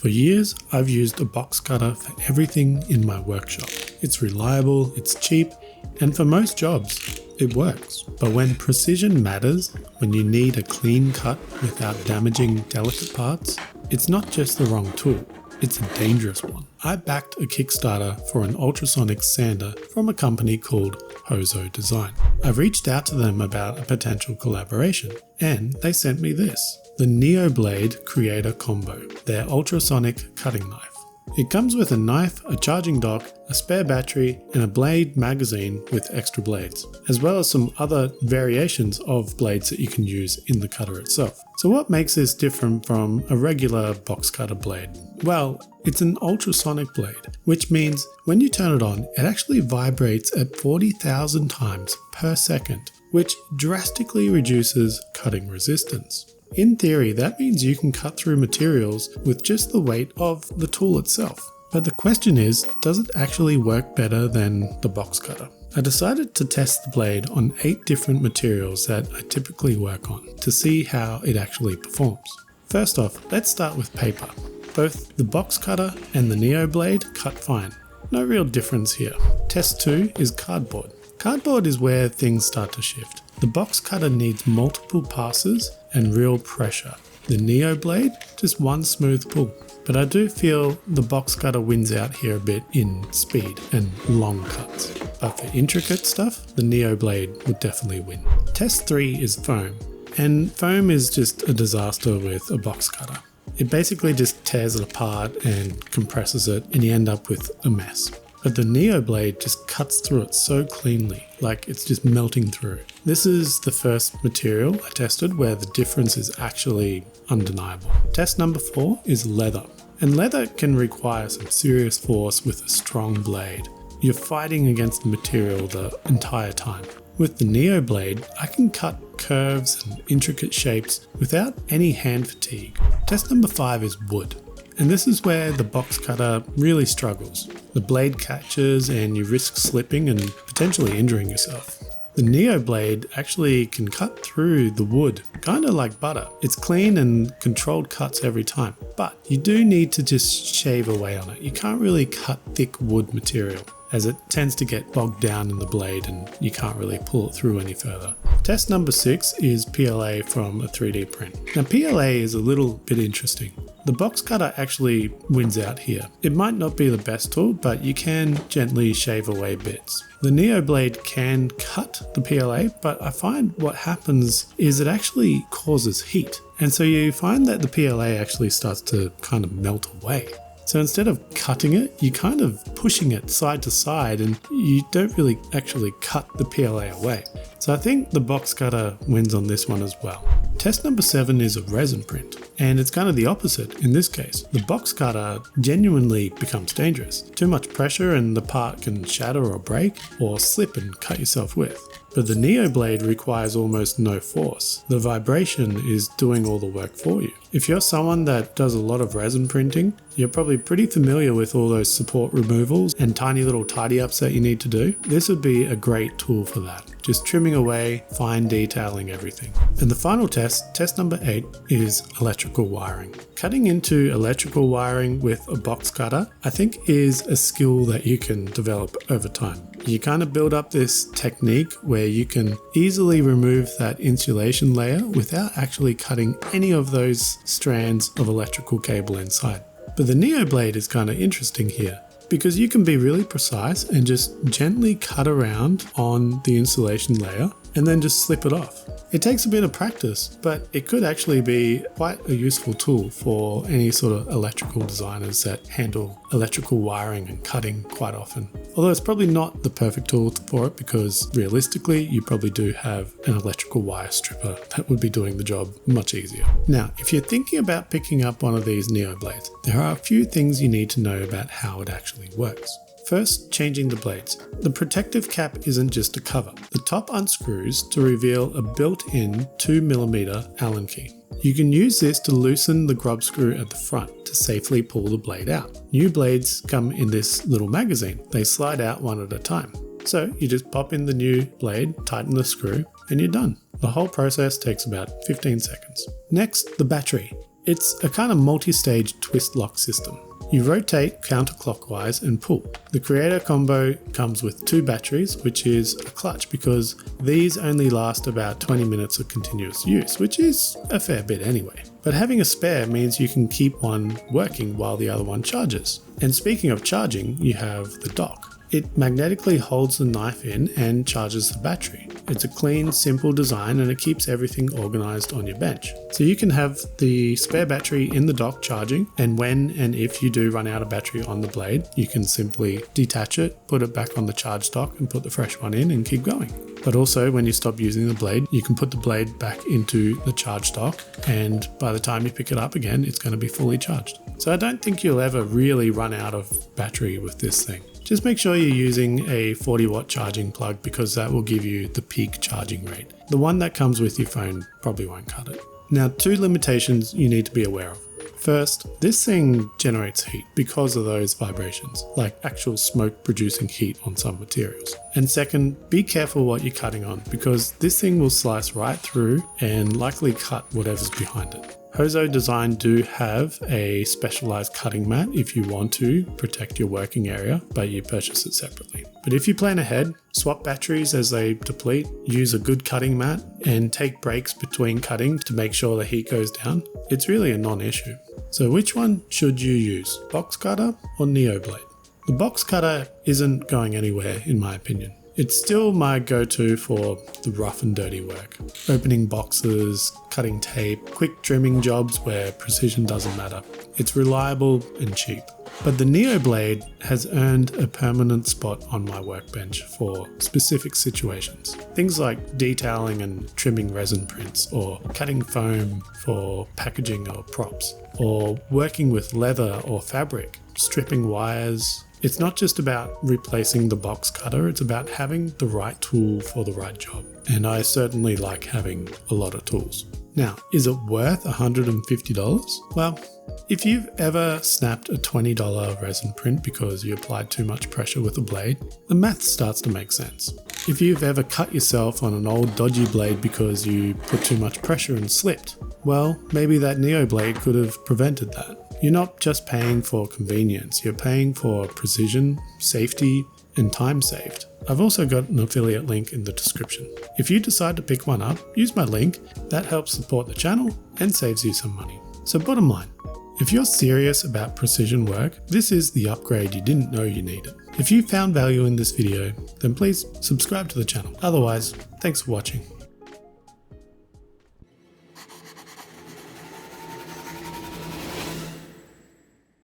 For years, I've used a box cutter for everything in my workshop. It's reliable, it's cheap, and for most jobs, it works. But when precision matters, when you need a clean cut without damaging delicate parts, it's not just the wrong tool, it's a dangerous one. I backed a Kickstarter for an ultrasonic sander from a company called Hozo Design. I've reached out to them about a potential collaboration, and they sent me this. The Neoblade Creator Combo, their ultrasonic cutting knife. It comes with a knife, a charging dock, a spare battery, and a blade magazine with extra blades, as well as some other variations of blades that you can use in the cutter itself. So what makes this different from a regular box cutter blade? Well, it's an ultrasonic blade, which means when you turn it on, it actually vibrates at 40,000 times per second, which drastically reduces cutting resistance. In theory, that means you can cut through materials with just the weight of the tool itself. But the question is, does it actually work better than the box cutter? I decided to test the blade on 8 different materials that I typically work on to see how it actually performs. First off, let's start with paper. Both the box cutter and the Neoblade cut fine. No real difference here. Test 2 is cardboard. Cardboard is where things start to shift. The box cutter needs multiple passes and real pressure. The Neoblade, just one smooth pull. But I do feel the box cutter wins out here a bit in speed and long cuts. But for intricate stuff, the Neoblade would definitely win. Test 3 is foam. And foam is just a disaster with a box cutter. It basically just tears it apart and compresses it, and you end up with a mess. But the Neoblade just cuts through it so cleanly, like it's just melting through. This is the first material I tested where the difference is actually undeniable. Test number 4 is leather. And leather can require some serious force with a strong blade. You're fighting against the material the entire time. With the Neoblade, I can cut curves and intricate shapes without any hand fatigue. Test number 5 is wood. And this is where the box cutter really struggles. The blade catches and you risk slipping and potentially injuring yourself. The Neoblade actually can cut through the wood, kind of like butter. It's clean and controlled cuts every time, but you do need to just shave away on it. You can't really cut thick wood material, as it tends to get bogged down in the blade and you can't really pull it through any further. Test number 6 is PLA from a 3D print. Now PLA is a little bit interesting. The box cutter actually wins out here. It might not be the best tool, but you can gently shave away bits. The Neoblade can cut the PLA, but I find what happens is it actually causes heat. And so you find that the PLA actually starts to kind of melt away. So instead of cutting it, you're kind of pushing it side to side and you don't really actually cut the PLA away. So I think the box cutter wins on this one as well. Test number 7 is a resin print, and it's kind of the opposite in this case. The box cutter genuinely becomes dangerous. Too much pressure and the part can shatter or break or slip and cut yourself with. But the Neoblade requires almost no force. The vibration is doing all the work for you. If you're someone that does a lot of resin printing, you're probably pretty familiar with all those support removals and tiny little tidy ups that you need to do. This would be a great tool for that. Just trimming away, fine detailing everything. And the final test, test number 8, is electrical wiring. Cutting into electrical wiring with a box cutter, I think is a skill that you can develop over time. You kind of build up this technique where you can easily remove that insulation layer without actually cutting any of those strands of electrical cable inside. But the Neoblade is kind of interesting here, because you can be really precise and just gently cut around on the insulation layer and then just slip it off. It takes a bit of practice, but it could actually be quite a useful tool for any sort of electrical designers that handle electrical wiring and cutting quite often. Although it's probably not the perfect tool for it, because realistically you probably do have an electrical wire stripper that would be doing the job much easier. Now, if you're thinking about picking up one of these Neoblades, there are a few things you need to know about how it actually works. First, changing the blades. The protective cap isn't just a cover. The top unscrews to reveal a built-in 2mm Allen key. You can use this to loosen the grub screw at the front to safely pull the blade out. New blades come in this little magazine. They slide out one at a time. So you just pop in the new blade, tighten the screw, and you're done. The whole process takes about 15 seconds. Next, the battery. It's a kind of multi-stage twist lock system. You rotate counterclockwise and pull. The Creator combo comes with 2 batteries, which is a clutch because these only last about 20 minutes of continuous use, which is a fair bit anyway. But having a spare means you can keep one working while the other one charges. And speaking of charging, you have the dock. It magnetically holds the knife in and charges the battery. It's a clean, simple design and it keeps everything organized on your bench. So you can have the spare battery in the dock charging, and when and if you do run out of battery on the blade, you can simply detach it, put it back on the charge dock and put the fresh one in and keep going. But also when you stop using the blade, you can put the blade back into the charge dock, and by the time you pick it up again, it's going to be fully charged. So I don't think you'll ever really run out of battery with this thing. Just make sure you're using a 40-watt charging plug because that will give you the peak charging rate. The one that comes with your phone probably won't cut it. Now, 2 limitations you need to be aware of. First, this thing generates heat because of those vibrations, like actual smoke producing heat on some materials. And second, be careful what you're cutting on because this thing will slice right through and likely cut whatever's behind it. Hozo Design do have a specialized cutting mat if you want to protect your working area, but you purchase it separately. But if you plan ahead, swap batteries as they deplete, use a good cutting mat, and take breaks between cutting to make sure the heat goes down, it's really a non-issue. So which one should you use, box cutter or Neoblade? The box cutter isn't going anywhere in my opinion. It's still my go-to for the rough and dirty work. Opening boxes, cutting tape, quick trimming jobs where precision doesn't matter. It's reliable and cheap. But the Neoblade has earned a permanent spot on my workbench for specific situations. Things like detailing and trimming resin prints, or cutting foam for packaging or props, or working with leather or fabric, stripping wires. It's not just about replacing the box cutter, it's about having the right tool for the right job. And I certainly like having a lot of tools. Now, is it worth $150? Well, if you've ever snapped a $20 resin print because you applied too much pressure with a blade, the math starts to make sense. If you've ever cut yourself on an old dodgy blade because you put too much pressure and slipped, well, maybe that Neoblade could have prevented that. You're not just paying for convenience, you're paying for precision, safety, and time saved. I've also got an affiliate link in the description. If you decide to pick one up, use my link. That helps support the channel and saves you some money. So bottom line, if you're serious about precision work, this is the upgrade you didn't know you needed. If you found value in this video, then please subscribe to the channel. Otherwise, thanks for watching.